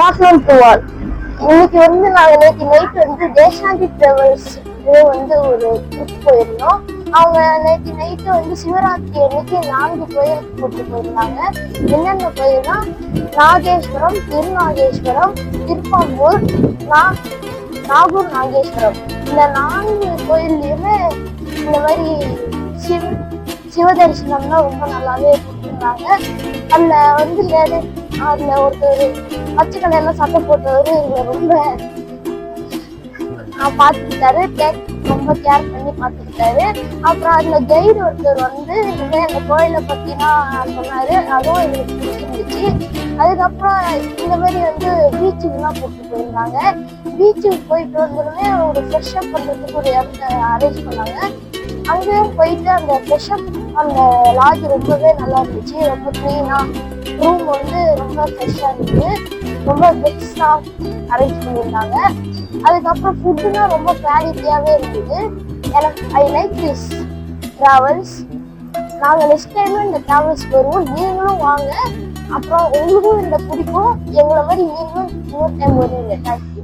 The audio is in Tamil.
Good afternoon to all. இன்னைக்கு வந்து நாங்கள் நேற்று நைட் வந்து தேசாந்தி டிராவல்ஸ் வந்து ஒரு ட்ரிப் போயிருந்தோம். அவங்க நேற்று நைட்டு வந்து சிவராத்திரி அன்னைக்கு 4 கோயிலுக்கு கூப்பிட்டு போயிருந்தாங்க. என்னென்ன கோயில்னா நாகேஸ்வரம், திருநாகேஸ்வரம், திருப்பம்பூர், நாகூர் நாகேஸ்வரம். இந்த 4 கோயில்லையுமே இந்த மாதிரி சிவ தரிசனம்னா ரொம்ப நல்லாவே கொடுத்துருந்தாங்க. அதுல ஒருத்தர் பச்சை கலர்ல சட்டை போட்டவர் எங்களை ரொம்ப பார்த்துக்கிட்டாரு, ரொம்ப கேர் பண்ணி பார்த்துக்கிட்டாரு. அப்புறம் அதுல கைடு ஒருத்தர் வந்து அந்த கோயிலை பத்திலாம் சொன்னாரு. அதுவும் எங்களுக்கு பிடிச்சிருந்துச்சு. அதுக்கப்புறம் இந்த மாதிரி வந்து பீச்சுக்குலாம் கூப்பிட்டு போயிருந்தாங்க. பீச்சுக்கு போயிட்டு வந்தோடனே ஒரு ஃப்ரெஷ் அப் பண்றதுக்கு ஒரு இடத்த அரேஞ்ச் பண்ணாங்க. அங்கேயும் போயிட்டு அந்த ஃப்ரெஷ் அப் அந்த லாட்ஜ் ரொம்பவே நல்லா இருந்துச்சு. ரொம்ப க்ளீனா, ரூம் வந்து ரொம்ப ஃப்ரெஷ்ஷா இருந்தது. ரொம்ப பெஸ்டா அரேஞ்ச் பண்ணியிருந்தாங்க. அதுக்கப்புறம் ஃபுட்டுனா ரொம்ப குவாலிட்டியாவே இருந்தது. I like this travels. நாங்கள் நெக்ஸ்ட் டைமும் இந்த டிராவல்ஸ் வருவோம். நீங்களும் வாங்க. அப்புறம் உங்களுக்கும் இந்த பிடிக்கும். எங்களை மாதிரி நீங்களும் இன்னொரு டைம் வருவீங்க. தேங்க்யூ.